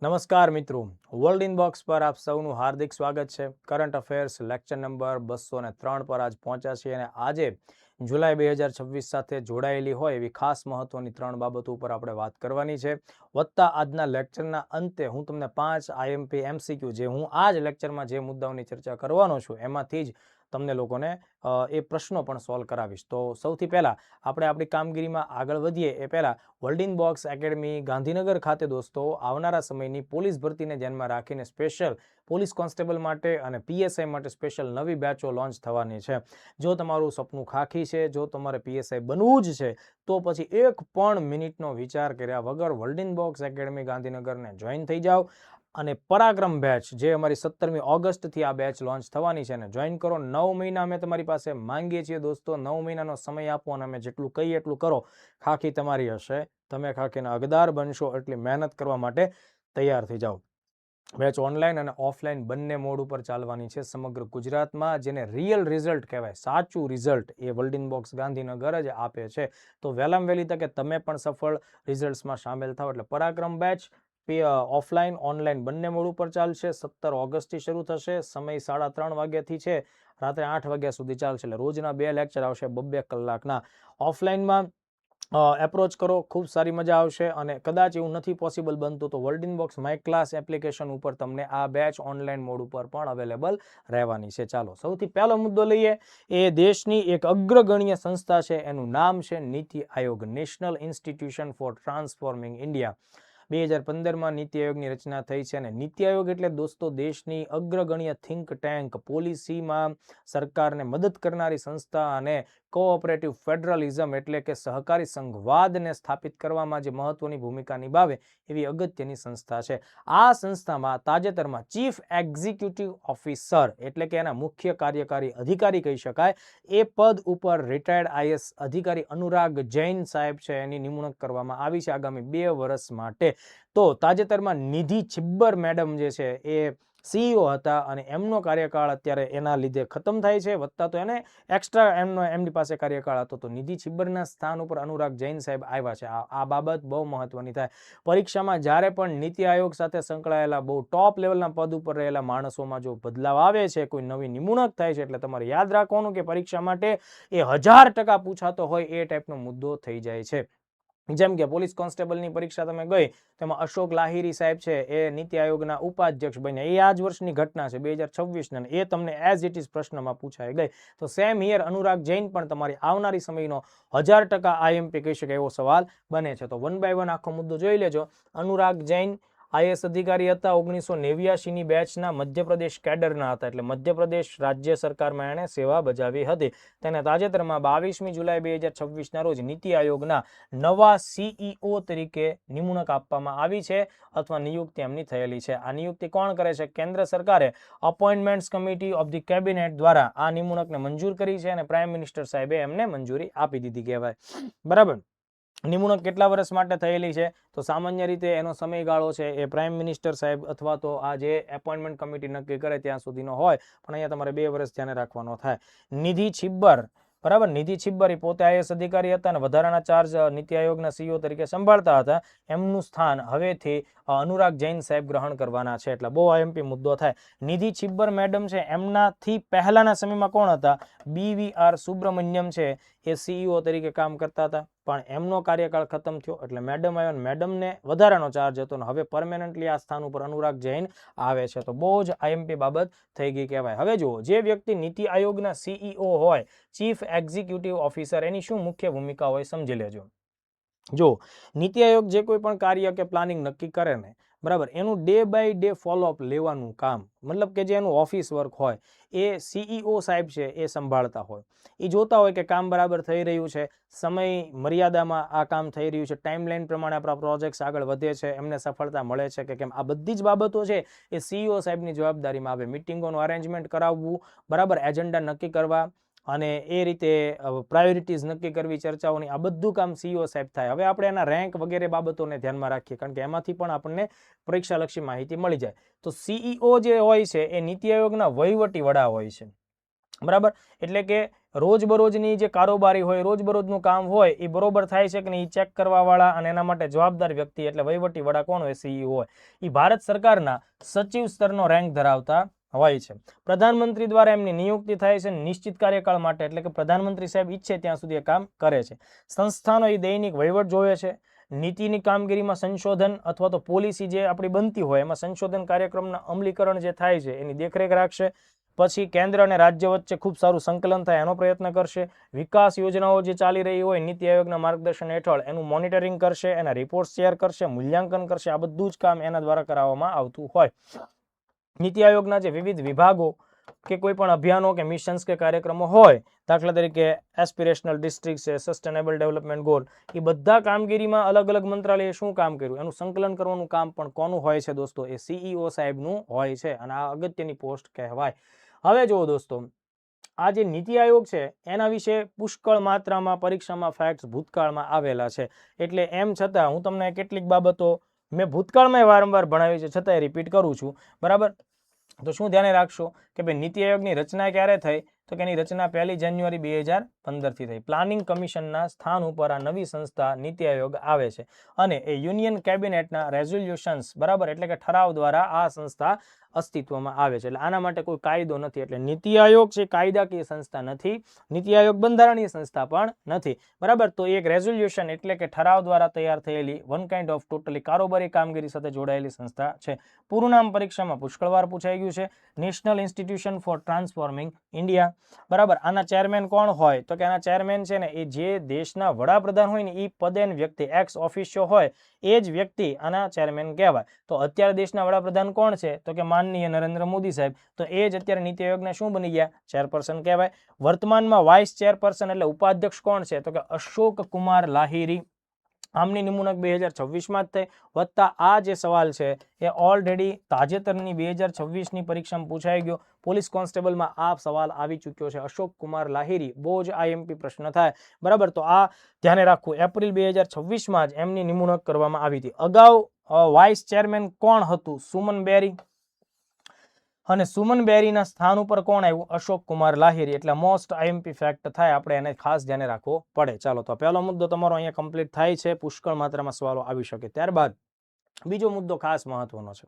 નમસ્કાર મિત્રો, world inbox પર આપ સૌનું હાર્દિક સ્વાગત છે. કરંટ અફેર્સ લેક્ચર નંબર 203 પર આજ પહોંચ્યા છીએ અને આજે જુલાઈ 2026 સાથે જોડાયેલી હોય એવી ખાસ મહત્વની 3 બાબતો ઉપર આપણે વાત કરવાની છે. વત્તા આજના લેક્ચરના અંતે હું તમને 5 આઈએમપી એમસીક્યુ જે હું આ જ લેક્ચરમાં જે મુદ્દાઓની ચર્ચા કરવાનો છું એમાંથી જ તમને લોકોને એ પ્રશ્નો પણ સોલ્વ કરાવીશ. તો સૌથી પહેલા આપણે આપણી કામગીરીમાં આગળ વધીએ એ પહેલા વર્લ્ડ ઇનબોક્સ એકેડમી ગાંધીનગર ખાતે દોસ્તો આવનારા સમયની પોલીસ ભરતીને ધ્યાનમાં રાખીને સ્પેશિયલ પોલીસ કોન્સ્ટેબલ માટે અને પીએસઆઈ માટે સ્પેશિયલ નવી બેચો લોન્ચ થવાની છે. જો તમારું સપનું ખાખી છે, જો તમારે પીએસઆઈ બનવું જ છે, તો પછી એક પણ મિનિટનો વિચાર કર્યા વગર વર્લ્ડ ઇનબોક્સ એકેડમી ગાંધીનગરને જોઈન થઈ જાઓ અને પરાક્રમ બેચ જે અમારી 17મી ઓગસ્ટથી આ બેચ લોન્ચ થવાની છે અને જોઈન કરો. 9 મહિના અમે તમારી પાસે માંગીએ છીએ દોસ્તો. 9 મહિનાનો સમય આપો અને અમે જેટલું કહીએ એટલું કરો. ખાખી તમારી હશે, તમે ખાખીના હકદાર બનશો, એટલી મહેનત કરવા માટે તૈયાર થઈ જાઓ. બેચ ઓનલાઈન અને ઓફલાઈન બંને મોડ ઉપર ચાલવાની છે સમગ્ર ગુજરાતમાં. જેને રિયલ રિઝલ્ટ કહેવાય, સાચું રિઝલ્ટ એ વર્લ્ડ ઇનબોક્સ ગાંધીનગર જ આપે છે. તો વહેલામાં વહેલી તકે તમે પણ સફળ રિઝલ્ટ્સમાં સામેલ થાઓ. એટલે પરાક્રમ બેચ ઓફલાઈન ઓનલાઈન બંને મોડ ઉપર ચાલશે. 17 ઓગસ્ટથી શરૂ થશે. સમય 3:30 વાગ્યાથી છે, રાત્રે 8 વાગ્યા સુધી ચાલશે. એટલે રોજના 2 લેક્ચર આવશે 2 કલાકના. ઓફલાઈનમાં એપ્રોચ કરો, ખૂબ સારી મજા આવશે. અને કદાચ એવું નથી પોસિબલ બનતું તો world inbox my class application ઉપર તમને આ બેચ ઓનલાઈન મોડ ઉપર પણ અવેલેબલ રહેવાની છે. ચાલો સૌથી પહેલો મુદ્દો લઈએ. એ દેશની એક અગ્રગણ્ય સંસ્થા છે, એનું નામ છે NITI Aayog, National Institution for Transforming India. 2015માં નીતિ આયોગની રચના થઈ છે અને નીતિ આયોગ એટલે દોસ્તો દેશની અગ્રગણ્ય થિંક ટેન્ક, પોલિસીમાં સરકારને મદદ કરનારી સંસ્થા અને કોઓપરેટિવ ફેડરલિઝમ એટલે કે સહકારી સંઘવાદને સ્થાપિત કરવામાં જે મહત્વની ભૂમિકા નિભાવે એવી અગત્યની સંસ્થા છે. આ સંસ્થામાં તાજેતરમાં ચીફ એક્ઝિક્યુટિવ ઓફિસર એટલે કે એના મુખ્ય કાર્યકારી અધિકારી કહી શકાય એ પદ ઉપર રિટાયર્ડ આઈએએસ અધિકારી અનુરાગ જૈન સાહેબ છે એની નિમણૂક કરવામાં આવી છે આગામી 2 વર્ષ માટે. તો તાજેતરમાં નિધિ છિબ્બર મેડમ જે છે એ સીઈઓ હતા અને એમનો કાર્યકાળ અત્યારે એના લીધે ખતમ થાય છે. વત્તા તો એને એક્સ્ટ્રા એમની પાસે કાર્યકાળ હતો. તો નિધિ છિબ્બરના સ્થાન ઉપર અનુરાગ જૈન સાહેબ આવ્યા છે. આ બાબત બહુ મહત્વની થાય. પરીક્ષામાં જ્યારે પણ નીતિ આયોગ સાથે સંકળાયેલા બહુ ટોપ લેવલના પદ ઉપર રહેલા માણસોમાં જો બદલાવ આવે છે, કોઈ નવી નિમણૂક થાય છે, એટલે તમારે યાદ રાખવાનું કે પરીક્ષા માટે એ 1000% પૂછાતો હોય એ ટાઈપનો મુદ્દો થઈ જાય છે. જેમ કે પોલીસ કોન્સ્ટેબલની પરીક્ષા તમે ગઈ તેમાં અશોક લાહિરી સાહેબ છે એ નીતિ આયોગના ઉપાધ્યક્ષ બન્યા. એ આ જ વર્ષની ઘટના છે 2026 એ તમને એઝ ઇટ ઇઝ પ્રશ્નમાં પૂછાઈ ગઈ. તો સેમ હિયર અનુરાગ જૈન પણ તમારી આવનારી સમયનો 1000% આઈએમપી કહી શકાય એવો સવાલ બને છે. તો 1 બાય 1 આખો મુદ્દો જોઈ લેજો. અનુરાગ જૈન આઈએએસ અધિકારી હતા. 1989ની બેચના મધ્યપ્રદેશ કેડરના હતા, એટલે મધ્યપ્રદેશ રાજ્ય સરકારમાં એણે સેવા બજાવી હતી. તેને તાજેતરમાં 22મી જુલાઈ 2026ના રોજ નીતિ આયોગના નવા સીઈઓ તરીકે નિમણૂક આપવામાં આવી છે અથવા નિયુક્તિ એમની થયેલી છે. આ નિયુક્તિ કોણ કરે છે? કેન્દ્ર સરકારે અપોઇન્ટમેન્ટ્સ કમિટી ઓફ ધી કેબિનેટ દ્વારા આ નિમણૂકને મંજૂર કરી છે અને પ્રાઇમ મિનિસ્ટર સાહેબે એમને મંજૂરી આપી દીધી કહેવાય. બરાબર. નિમણૂક કેટલા વર્ષ માટે થયેલી છે? તો સામાન્ય રીતે એનો સમયગાળો છે એ પ્રાઇમ મિનિસ્ટર સાહેબ અથવા તો આ જે એપોઇન્ટમેન્ટ કમિટી નક્કી કરે ત્યાં સુધીનો હોય, પણ અહીંયા તમારે 2 વર્ષ ધ્યાને રાખવાનો થાય. નિધિ છિબ્બર, બરાબર, નિધિ છિબ્બર એ પોતે આઈએએસ અધિકારી હતા અને વધારાના ચાર્જ નીતિ આયોગના સીઈઓ તરીકે સંભાળતા હતા. એમનું સ્થાન હવેથી અનુરાગ જૈન સાહેબ ગ્રહણ કરવાના છે. એટલે બહુ આઈએમપી મુદ્દો થાય. નિધિ છિબ્બર મેડમ છે એમનાથી પહેલાના સમયમાં કોણ હતા? બીવીઆર સુબ્રમણ્યમ છે એ સીઈઓ તરીકે કામ કરતા હતા, પણ એમનો કાર્યકાળ ખતમ થયો એટલે મેડમ આવ્યા. મેડમને વધારાનો ચાર્જ હતો ને હવે પરમેનન્ટલી આ સ્થાન ઉપર અનુરાગ જૈન આવે છે. તો બહુ જ આઈએમપી બાબત થઈ ગઈ કહેવાય. હવે જુઓ, જે વ્યક્તિ નીતિ આયોગના સીઈઓ હોય, ચીફ એક્ઝિક્યુટિવ ઓફિસર, એની શું મુખ્ય ભૂમિકા હોય સમજી લેજો. જો નીતિ આયોગ જે કોઈ પણ કાર્ય કે પ્લાનિંગ નક્કી કરે ને, બરાબર, એનું ડે બાય ડે ફોલોઅપ લેવાનું કામ, મતલબ કે જે એનું ઓફિસ વર્ક હોય એ સીઈઓ સાહેબ છે એ સંભાળતા હોય. એ જોતા હોય કે કામ બરાબર થઈ રહ્યું છે, સમય મર્યાદામાં આ કામ થઈ રહ્યું છે, ટાઈમલાઈન પ્રમાણે આપણા પ્રોજેક્ટ્સ આગળ વધે છે, એમને સફળતા મળે છે કે કેમ, આ બધી જ બાબતો છે એ સીઈઓ સાહેબની જવાબદારીમાં આવે. મિટિંગોનું અરેન્જમેન્ટ કરાવવું, બરાબર, એજન્ડા નક્કી કરવા અને એ રીતે પ્રાયોરિટીઝ નક્કી કરવી ચર્ચાઓની, આ બધું કામ સીઈઓ સાહેબ થાય. હવે આપણે એના રેન્ક વગેરે બાબતોને ધ્યાનમાં રાખીએ કારણ કે એમાંથી પણ આપણને પરીક્ષાલક્ષી માહિતી મળી જાય. તો સીઈઓ જે હોય છે એ નીતિ આયોગના વહીવટી વડા હોય છે, બરાબર. એટલે કે રોજબરોજની જે કારોબારી હોય, રોજબરોજનું કામ હોય એ બરોબર થાય છે કે નહીં, એ ચેક કરવાવાળા અને એના માટે જવાબદાર વ્યક્તિ એટલે વહીવટી વડા કોણ હોય? સીઈઓ હોય. એ ભારત સરકારના સચિવ સ્તરનો રેન્ક ધરાવતા હોય છે. પ્રધાનમંત્રી દ્વારા એમની નિયુક્તિ થાય છે નિશ્ચિત કાર્યકાળ માટે, એટલે કે પ્રધાનમંત્રી સાહેબ ઈચ્છે ત્યાં સુધી એ કામ કરે છે. સંસ્થાનો એ દૈનિક વહીવટ જોવે છે. નીતિની કામગીરીમાં સંશોધન અથવા તો પોલિસી જે આપણી બનતી હોય એમાં સંશોધન કાર્યક્રમના અમલીકરણ જે થાય છે એની દેખરેખ રાખશે. પછી કેન્દ્ર અને રાજ્ય વચ્ચે ખૂબ સારું સંકલન થાય એનો પ્રયત્ન કરશે. વિકાસ યોજનાઓ જે ચાલી રહી હોય નીતિ આયોગના માર્ગદર્શન હેઠળ એનું મોનિટરિંગ કરશે, એના રિપોર્ટ શેર કરશે, મૂલ્યાંકન કરશે. આ બધું જ કામ એના દ્વારા કરાવવામાં આવતું હોય. નીતિ આયોગના જે વિવિધ વિભાગો કે કોઈ પણ અભિયાનો કે મિશન્સ કે કાર્યક્રમો હોય, દાખલા તરીકે એસ્પિરેશનલ ડિસ્ટ્રિક્ટ છે, સસ્ટેનેબલ ડેવલપમેન્ટ ગોલ, એ બધા કામગીરીમાં અલગ અલગ મંત્રાલયે શું કામ કર્યું એનું સંકલન કરવાનું કામ પણ કોનું હોય છે દોસ્તો? એ સીઈઓ સાહેબનું હોય છે અને આ અગત્યની પોસ્ટ કહેવાય. હવે જુઓ દોસ્તો, આ જે નીતિ આયોગ છે એના વિશે પુષ્કળ માત્રામાં પરીક્ષામાં ફેક્ટ્સ ભૂતકાળમાં આવેલા છે. એટલે એમ છતાં હું તમને કેટલીક બાબતો મેં ભૂતકાળમાં વારંવાર ભણાવી છે છતાંય રિપીટ કરું છું, બરાબર? તો શું ધ્યાને રાખશો કે ભાઈ નીતિ આયોગની રચના ક્યારે થઈ? તો કે એની રચના 1 જાન્યુઆરી 2015 થી થઈ. પ્લાનિંગ કમિશનના સ્થાન ઉપર આ નવી સંસ્થા નીતિ આયોગ આવે છે અને એ યુનિયન કેબિનેટના રેઝોલ્યુશન્સ, બરાબર, એટલે કે ઠરાવ દ્વારા આ સંસ્થા અસ્તિત્વમાં આવે છે. એટલે આના માટે કોઈ કાયદો નથી. એટલે નીતિ આયોગ છે કાયદાકીય સંસ્થા નથી, નીતિ આયોગ બંધારણીય સંસ્થા પણ નથી, બરાબર? તો એક રેઝોલ્યુશન એટલે કે ઠરાવ દ્વારા તૈયાર થયેલી વન કાઇન્ડ ઓફ ટોટલી કારોબારી કામગીરી સાથે જોડાયેલી સંસ્થા છે. પૂરું નામ પરીક્ષામાં પુષ્કળવાર પૂછાઈ ગયું છે, National Institution for Transforming India, બરાબર? આના ચેરમેન કોણ હોય? તો કે આના ચેરમેન છે ને એ જે દેશના વડાપ્રધાન હોય ને એ પદેન વ્યક્તિ, એક્સ ઓફિશિયો હોય એ જ વ્યક્તિ આના ચેરમેન કહેવાય. તો અત્યારે દેશના વડાપ્રધાન કોણ છે? તો કે માનનીય નરેન્દ્ર મોદી સાહેબ. તો એ જ અત્યારે નીતિ આયોગના શું બની ગયા? ચેરપર્સન કહેવાય. વર્તમાનમાં વાઇસ ચેરપર્સન એટલે ઉપાધ્યક્ષ કોણ છે? તો કે અશોક કુમાર લાહિરી. આમની નિમણૂક 2026માં જ થઈ. વત્તા આ જે સવાલ છે એ ઓલરેડી તાજેતરની 2026ની પરીક્ષામાં પૂછાઈ ગયો. પોલીસ કોન્સ્ટેબલમાં આ સવાલ આવી ચૂક્યો છે. અશોક કુમાર લાહિરી, બહુ જ આઈએમપી પ્રશ્ન થાય, બરાબર? તો આ ધ્યાને રાખવું. એપ્રિલ 2026માં જ એમની નિમણૂક કરવામાં આવી હતી. અગાઉ વાઇસ ચેરમેન કોણ હતું? સુમન બેરી. અને સુમન બેરીના સ્થાન ઉપર કોણ આવ્યું? અશોક કુમાર લાહિરી. એટલે મોસ્ટ આઈએમપી ફેક્ટ થાય, આપણે એને ખાસ ધ્યાને રાખવો પડે. ચાલો, તો પહેલો મુદ્દો તમારો અહીંયા કમ્પ્લીટ થાય છે. પુષ્કળ માત્રામાં સવાલો આવી શકે. ત્યારબાદ બીજો મુદ્દો ખાસ મહત્વનો છે.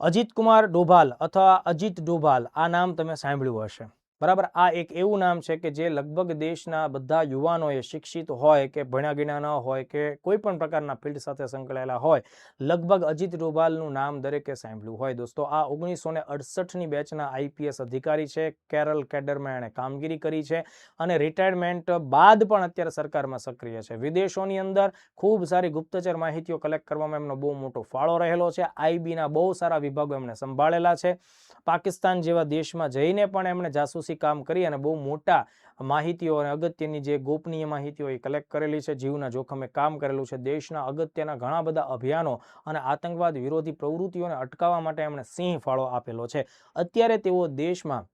અજીત કુમાર ડોભાલ અથવા અજીત ડોભાલ, આ નામ તમે સાંભળ્યું હશે, બરાબર? આ એક એવું નામ છે કે જે લગભગ દેશના બધા યુવાનોએ શિક્ષિત હોય કે ભણ્યા ગણ્યા ન હોય કે કોઈ પણ પ્રકારના ફિલ્ડ સાથે સંકળાયેલા હોય, લગભગ અજીત ડોભાલનું નામ દરેકે સાંભળ્યું હોય. દોસ્તો, આ 1968ની બેચના આઈપીએસ અધિકારી છે. કેરળ કેડરમાં એણે કામગીરી કરી છે અને રિટાયરમેન્ટ બાદ પણ અત્યારે સરકારમાં સક્રિય છે. વિદેશોની અંદર ખૂબ સારી ગુપ્તચર માહિતીઓ કલેક્ટ કરવામાં એમનો બહુ મોટો ફાળો રહેલો છે. આઈબીના બહુ સારા વિભાગો એમણે સંભાળેલા છે. પાકિસ્તાન જેવા દેશમાં જઈને પણ એમણે જાસૂસી કામ કરી અને બહુ મોટા માહિતીઓ અને અગત્યની જે ગોપનીય માહિતીઓ એ કલેક્ટ કરેલી છે. જીવના જોખમે કામ કરેલું છે. દેશના અગત્યના ઘણા બધા અભિયાનો અને આતંકવાદ વિરોધી પ્રવૃત્તિઓને અટકાવવા માટે એમણે સિંહ ફાળો આપેલો છે. અત્યારે તેઓ દેશમાં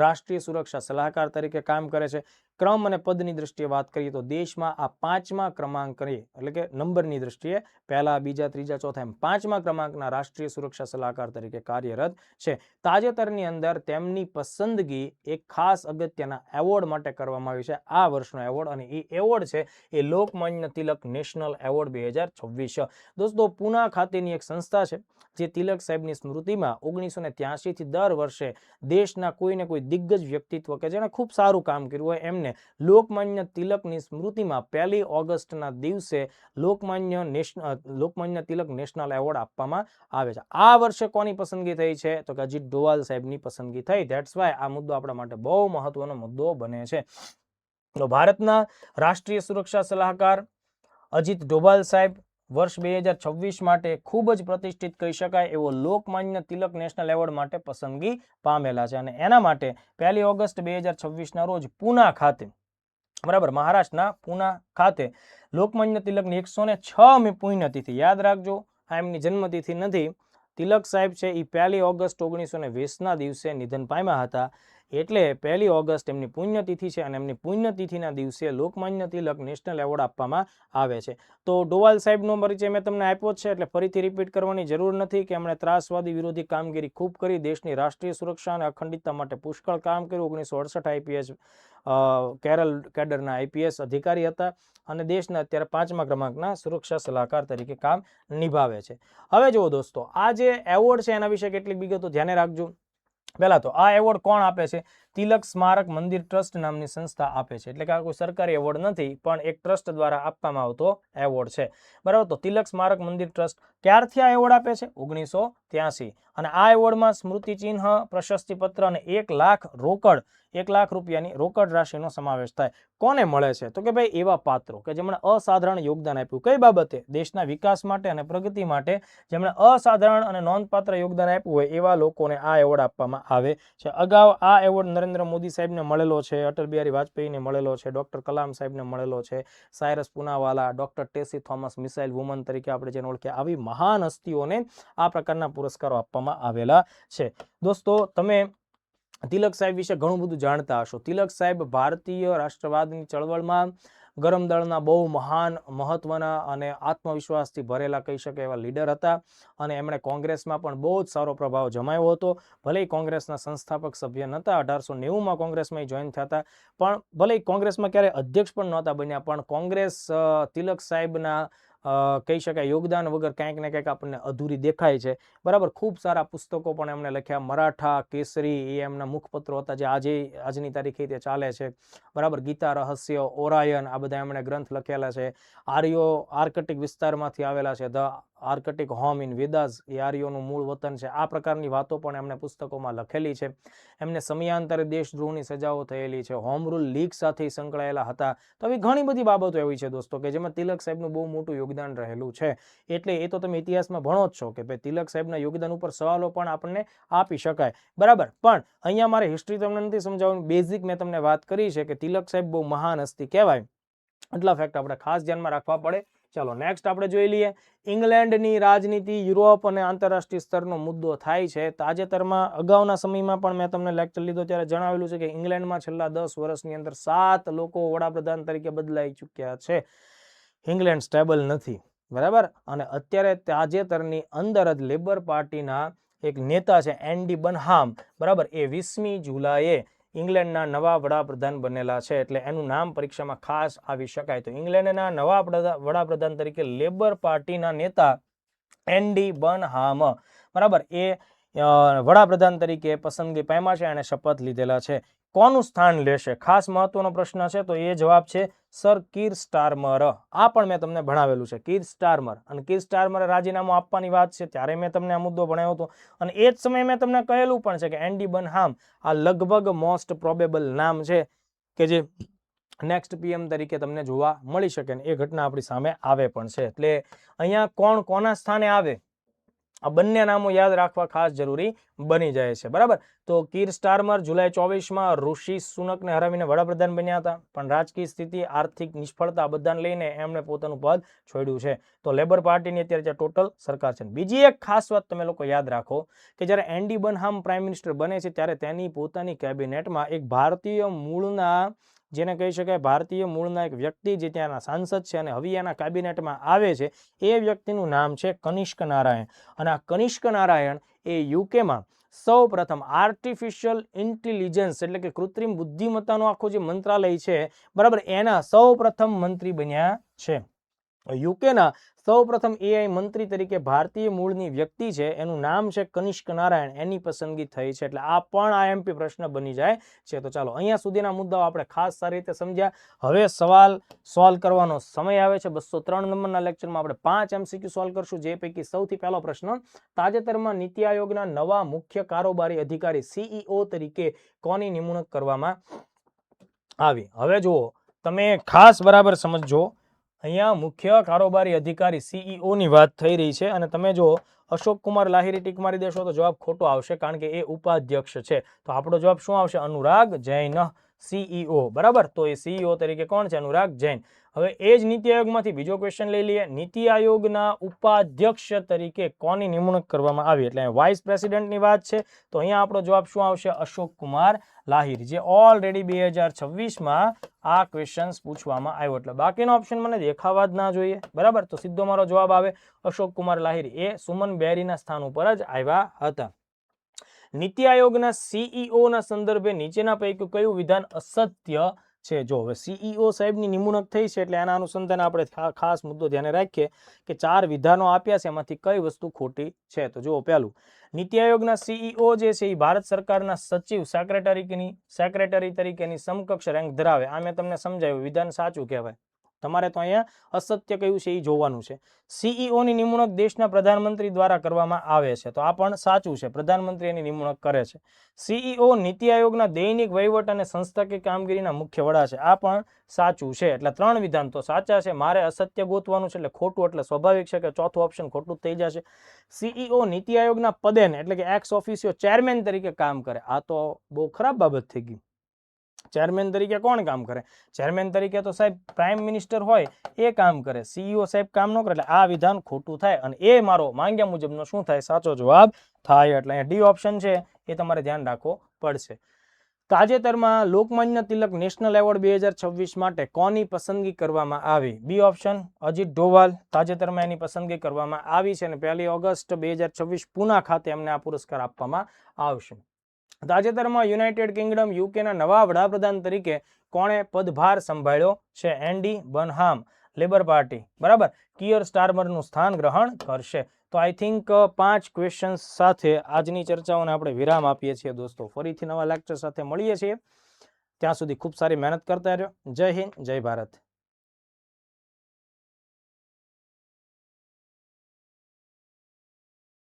રાષ્ટ્રીય સુરક્ષા સલાહકાર તરીકે કામ કરે છે. ક્રમ અને પદની દ્રષ્ટિએ વાત કરીએ તો દેશમાં આ 5મા ક્રમાંકની, એટલે કે નંબરની દ્રષ્ટિએ પહેલા, બીજા, ત્રીજા, ચોથા એમ 5મા ક્રમાંકના રાષ્ટ્રીય સુરક્ષા સલાહકાર તરીકે કાર્યરત છે. તાજેતરની અંદર તેમની પસંદગી એક ખાસ અગત્યના એવોર્ડ માટે કરવામાં આવી છે. આ વર્ષનો એવોર્ડ, અને એ એવોર્ડ છે એ લોકમાન્ય તિલક નેશનલ એવોર્ડ 2026. દોસ્તો, પૂના ખાતેની એક સંસ્થા છે જે તિલક સાહેબની સ્મૃતિમાં 1983 થી દર વર્ષે દેશના કોઈને કોઈ દિગ્ગજ વ્યક્તિત્વ કે જેને ખૂબ સારું કામ કર્યું હોય એમને લોકમાન્ય તિલકની સ્મૃતિમાં 1 ઓગસ્ટના દિવસે લોકમાન્ય તિલક નેશનલ એવોર્ડ આપવામાં આવે છે. આ વર્ષે કોની પસંદગી થઈ છે? તો કે અજીત ડોભાલ સાહેબની પસંદગી થઈ. ધેટ્સ વાય આ મુદ્દો આપણા માટે બહુ મહત્વનો મુદ્દો બને છે. તો ભારતના રાષ્ટ્રીય સુરક્ષા સલાહકાર અજીત ડોભાલ સાહેબ વર્ષ 2026 માટે ખૂબ જ પ્રતિષ્ઠિત કહી શકાય એવો લોકમાન્ય તિલક નેશનલ એવોર્ડ માટે પસંદગી પામેલા છે. અને એના માટે 1 ઓગસ્ટ 2026ના રોજ પૂના ખાતે, બરાબર, મહારાષ્ટ્રના પૂના ખાતે લોકમાન્ય તિલકની 106મી પુણ્યતિથિ, યાદ રાખજો આ એમની જન્મતિથિ નથી. તિલક સાહેબ છે એ 1 ઓગસ્ટ 1920ના દિવસે નિધન પામ્યા હતા. એટલે 1 ઓગસ્ટ એમની પુણ્યતિથિ છે અને એમની પુણ્યતિથિના દિવસે લોકમાન્ય તિલક નેશનલ એવોર્ડ આપવામાં આવે છે. તો ડોભાલ સાહેબનો પરિચય મેં તમને આપ્યો છે એટલે ફરીથી રિપીટ કરવાની જરૂર નથી કે એમણે ત્રાસવાદી વિરોધી કામગીરી ખૂબ કરી, દેશની રાષ્ટ્રીય સુરક્ષા અને અખંડિતતા માટે પુષ્કળ કામ કર્યું. 1968 આઈપીએસ કેરલ કેડરના આઈપીએસ અધિકારી હતા અને દેશના અત્યારે 5મા ક્રમાંકના સુરક્ષા સલાહકાર તરીકે કામ નિભાવે છે. હવે જુઓ દોસ્તો, આ જે એવોર્ડ છે એના વિશે કેટલીક વિગતો ધ્યાને રાખજો. પહેલા તો આ એવોર્ડ કોણ આપે છે? તિલક સ્મારક મંદિર ટ્રસ્ટ નામની સંસ્થા આપે છે. એટલે કે આ કોઈ સરકારી એવોર્ડ નથી, પણ એક ટ્રસ્ટ દ્વારા આપવામાં આવતો એવોર્ડ છે. બરાબર, તો તિલક સ્મારક મંદિર ટ્રસ્ટ ક્યારથી આ એવોર્ડ આપે છે? 1983. અને આ એવોર્ડમાં સ્મૃતિ ચિહ્ન, પ્રશસ્તિ પત્ર અને 1 લાખ રોકડ 1 લાખ રૂપિયાની રોકડ રાશિનો સમાવેશ થાય. કોને મળે છે? તો કે ભાઈ એવા પાત્રો કે જેમણે અસાધારણ યોગદાન આપ્યું. કઈ બાબતે? દેશના વિકાસ માટે અને પ્રગતિ માટે જેમણે અસાધારણ અને નોંધપાત્ર યોગદાન આપ્યું હોય એવા લોકોને આ એવોર્ડ આપવામાં આવે છે. અગાઉ આ એવોર્ડ નરેન્દ્ર મોદી સાહેબને મળેલો છે, અટલ બિહારી વાજપેયીને મળેલો છે, ડોક્ટર કલામ સાહેબને મળેલો છે, Cyrus Poonawalla, doctor Tessy Thomas, missile woman તરીકે આપણે જેને ઓળખીએ, આવી મહાન હસ્તીઓને આ પ્રકારના પુરસ્કારો આપવામાં આવેલા છે. દોસ્તો, તમે તિલક સાહેબ વિશે ઘણું બધું જાણતા હશો. તિલક સાહેબ ભારતીય રાષ્ટ્રવાદની ચળવળમાં ગરમ દળના બહુ મહાન, મહત્વના અને આત્મવિશ્વાસથી ભરેલા કહી શકે એવા લીડર હતા અને એમણે કોંગ્રેસમાં પણ બહુ જ સારો પ્રભાવ જમાવ્યો હતો. ભલે કોંગ્રેસના સંસ્થાપક સભ્ય નહોતા, 1890માં કોંગ્રેસમાં જોઈન થયા હતા, પણ ભલે કોંગ્રેસમાં ક્યારેય અધ્યક્ષ પણ નહોતા બન્યા, પણ કોંગ્રેસ તિલક સાહેબના કહી શકાય યોગદાન વગર ક્યાંક ને ક્યાંક આપણને અધૂરી દેખાય છે. બરાબર, ખૂબ સારા પુસ્તકો પણ એમણે લખ્યા. મરાઠા કેસરી એ એમના મુખપત્રો હતા, જે આજની તારીખે તે ચાલે છે. બરાબર, ગીતા રહસ્ય, ઓરાયન, આ બધા એમણે ગ્રંથ લખેલા છે. આર્યો આર્કટિક વિસ્તારમાંથી આવેલા છે. ધ આર્કટિક હોમ ઇન વેદાસ, એ આર્યોનું મૂળ વતન છે. આ પ્રકારની વાતો પણ એમણે પુસ્તકોમાં લખેલી છે. એમને સમયાંતરે દેશદ્રોહની સજાઓ થયેલી છે. હોમ રૂલ લીગ સાથે સંકળાયેલા હતા. તો આવી ઘણી બધી બાબતો એવી છે દોસ્તો કે જેમાં તિલક સાહેબનું બહુ મોટું યોગદાન રહેલું છે. એટલે એ તો તમે ઇતિહાસમાં ભણો જ છો કે ભાઈ તિલક સાહેબના યોગદાન ઉપર સવાલો પણ આપણને આપી શકાય. બરાબર, પણ અહીંયા મારે હિસ્ટ્રી તમને નથી સમજાવવાનું, બેઝિક મેં તમને વાત કરી છે કે તિલક સાહેબ બહુ મહાન હસ્તી કહેવાય. એટલા ફેક્ટ આપણે ખાસ ધ્યાનમાં રાખવા પડે. ચાલો નેક્સ્ટ આપણે જોઈ લઈએ. ઇંગ્લેન્ડની રાજનીતિ યુરોપ અને આંતરરાષ્ટ્રીય સ્તરનો મુદ્દો થાય છે. તાજેતરમાં અગાઉના સમયમાં પણ મેં તમને લેક્ચર લીધો ત્યારે જણાવેલું છે કે ઇંગ્લેન્ડમાં છેલ્લા 10 વર્ષની અંદર 7 લોકો વડાપ્રધાન તરીકે બદલાઈ ચૂક્યા છે. ઇંગ્લેન્ડ સ્ટેબલ નથી. બરાબર, અને અત્યારે તાજેતરની અંદર જ લેબર પાર્ટીના એક નેતા છે એન્ડી બનહામ, બરાબર, એ 20મી જુલાઈએ ઇંગ્લેન્ડના નવા વડાપ્રધાન બનેલા છે. એટલે એનું નામ પરીક્ષામાં ખાસ આવી શકાય. તો ઇંગ્લેન્ડના નવા વડાપ્રધાન તરીકે લેબર પાર્ટીના નેતા એન્ડી બનહામ, બરાબર, એ વડાપ્રધાન તરીકે પસંદગી પામ્યા છે અને શપથ લીધેલા છે. કોનું સ્થાન લેશે? ખાસ મહત્વનો પ્રશ્ન છે. તો એ જવાબ છે સર કીર સ્ટારમર. આ પણ મેં તમને ભણાવેલું છે, કીર સ્ટારમર. અને કીર સ્ટારમરે રાજીનામું આપવાની વાત છે ત્યારે મેં તમને આ મુદ્દો ભણાવ્યો હતો. અને એ જ સમયે મેં તમને કહેલું પણ છે કે એન્ડી બનહામ આ લગભગ મોસ્ટ પ્રોબેબલ નામ છે કે જે નેક્સ્ટ પીએમ તરીકે તમને જોવા મળી શકે. એ ઘટના આપણી સામે આવે પણ છે. એટલે અહીંયા કોણ કોના સ્થાને આવે, આ બંને નામો યાદ રાખવા ખાસ જરૂરી બની જાય છે. બરાબર, તો કીર સ્ટારમર જુલાઈ 24માં ઋષિ સુનકને હરાવીને વડાપ્રધાન બન્યા હતા, પણ રાજકીય સ્થિતિ, આર્થિક નિષ્ફળતા બધાને લઈને એમણે પોતાનું પદ છોડ્યું છે. તો લેબર પાર્ટીની અત્યારે જે ટોટલ સરકાર છે. બીજી એક ખાસ વાત તમે લોકો યાદ રાખો કે જ્યારે એન્ડી બનહામ પ્રાઇમ મિનિસ્ટર બને છે ત્યારે તેની પોતાની કેબિનેટમાં એક ભારતીય મૂળના, જેને કહી શકાય ભારતીય મૂળના એક વ્યક્તિ જે ત્યાંના સાંસદ છે અને હવે એના કેબિનેટમાં આવે છે, એ વ્યક્તિનું નામ છે કનિષ્ક નારાયણ. અને આ કનિષ્ક નારાયણ એ યુકેમાં સૌ પ્રથમ આર્ટિફિશિયલ ઇન્ટેલિજન્સ એટલે કે કૃત્રિમ બુદ્ધિમત્તાનું આખું જે મંત્રાલય છે, બરાબર, એના સૌ પ્રથમ મંત્રી બન્યા છે. યુકેના સૌ પ્રથમ એઆઈ મંત્રી તરીકે ભારતીય મૂળની વ્યક્તિ છે, એનું નામ છે કનિષ્ક નારાયણ. એની પસંદગી થઈ છે. એટલે આ પણ આઈએમપી પ્રશ્ન બની જાય છે. તો ચાલો અહીંયા સુધીના મુદ્દાઓ આપણે ખાસ સારી રીતે સમજ્યા. હવે સવાલ સોલ્વ કરવાનો સમય આવે છે. 203 નંબરના લેક્ચરમાં આપણે 5 MCQ સોલ્વ કરશું. જે પૈકી સૌથી પહેલો પ્રશ્ન, તાજેતરમાં નીતિ આયોગના નવા મુખ્ય કારોબારી અધિકારી CEO તરીકે કોની નિમણૂક કરવામાં આવી? હવે જુઓ, તમે ખાસ બરાબર સમજજો. અહીંયા મુખ્ય કારોબારી અધિકારી CEO ની વાત થઈ રહી છે અને તમે જો અશોક કુમાર લાહિરી ટીક મારી દેશો તો જવાબ ખોટો આવશે, કારણ કે એ ઉપાધ્યક્ષ છે. તો આપણો જવાબ શું આવશે? અનુરાગ જૈન CEO. બરાબર, તો એ CEO તરીકે કોણ છે? અનુરાગ જૈન. હવે એ જ નીતિ આયોગમાંથી બીજો ક્વેશ્ચન લઈ લઈએ. નીતિ આયોગના ઉપાધ્યક્ષ તરીકે કોની નિમણૂક કરવામાં આવી? એટલે વાઇસ પ્રેસિડેન્ટની વાત છે. તો અહીંયા આપણો જવાબ શું આવશે? અશોક કુમાર લાહિરી, જે ઓલરેડી 2026માં આ ક્વેશ્ચન્સ પૂછવામાં આવ્યો. એટલે બાકીનો ઓપ્શન મને દેખાવા જ ના જોઈએ. બરાબર, તો સીધો મારો જવાબ આવે અશોક કુમાર લાહિરી. એ સુમન બેરીના સ્થાન ઉપર જ આવ્યા હતા. નીતિ આયોગના સીઈઓ ના સંદર્ભે નીચેના પૈકી કયું વિધાન અસત્ય છે? જો હવે સીઈઓ સાહેબની નિમણૂક થઈ છે એટલે આના અનુસંધાને આપણે ખાસ મુદ્દો ધ્યાને રાખીએ કે 4 વિધાનો આપ્યા છે, એમાંથી કઈ વસ્તુ ખોટી છે. તો જુઓ, પહેલું, નીતિ આયોગના સીઈઓ જે છે એ ભારત સરકારના સચિવ સેક્રેટરી તરીકેની સમકક્ષ રેન્ક ધરાવે. આ મેં તમને સમજાવ્યું, વિધાન સાચું કહેવાય. તમારે તો અહીંયા અસત્ય કયું છે એ જોવાનું છે. સીઈઓ ની નિમણૂક દેશના પ્રધાનમંત્રી દ્વારા કરવામાં આવે છે. તો આ પણ સાચું છે, પ્રધાનમંત્રી એની નિમણૂક કરે છે. સીઈઓ નીતિ આયોગના દૈનિક વહીવટ અને સંસ્થાકીય કામગીરીના મુખ્ય વડા છે. આ પણ સાચું છે. એટલે 3 વિધાન તો સાચા છે. મારે અસત્ય ગોતવાનું છે એટલે ખોટું, એટલે સ્વાભાવિક છે કે ચોથું ઓપ્શન ખોટું થઈ જશે. સીઈઓ નીતિ આયોગના પદે એટલે કે એક્સ ઓફિસિયો ચેરમેન તરીકે કામ કરે. આ તો બહુ ખરાબ બાબત થઈ ગઈ. ચેરમેન તરીકે કોણ કામ કરે? ચેરમેન તરીકે તો સાહેબ પ્રાઇમ મિનિસ્ટર હોય એ કામ કરે. સીઈઓ સાહેબ કામ ન કરે. એટલે આ વિધાન ખોટું થાય અને એ મારો માંગ્યા મુજબનો શું થાય? સાચો જવાબ થાય. એટલે અહીંયા ડી ઓપ્શન છે એ તમારે ધ્યાન રાખવો પડશે. તાજેતરમાં લોકમાન્ય તિલક નેશનલ એવોર્ડ 2026 માટે કોની પસંદગી કરવામાં આવી? B option Ajit Doval. તાજેતરમાં એની પસંદગી કરવામાં આવી છે અને 1 ઓગસ્ટ 2026 પૂના ખાતે એમને આ પુરસ્કાર આપવામાં આવશે. તાજેતરમાં યુનાઇટેડ કિંગડમ યુકેના નવા વડાપ્રધાન તરીકે કોણે પદભાર સંભાળ્યો છે? Andy Burnham, Labour Party. બરાબર. કિયર સ્ટારમરનું સ્થાન ગ્રહણ કરશે. તો આઈ થિંક 5 ક્વેશ્ચન્સ સાથે આજની ચર્ચાઓને આપણે વિરામ આપીએ છીએ દોસ્તો. ફરીથી નવા લેક્ચર સાથે મળીએ છીએ. ત્યાં સુધી ખૂબ સારી મહેનત કરતા રહ્યો. જય હિન્દ, જય ભારત.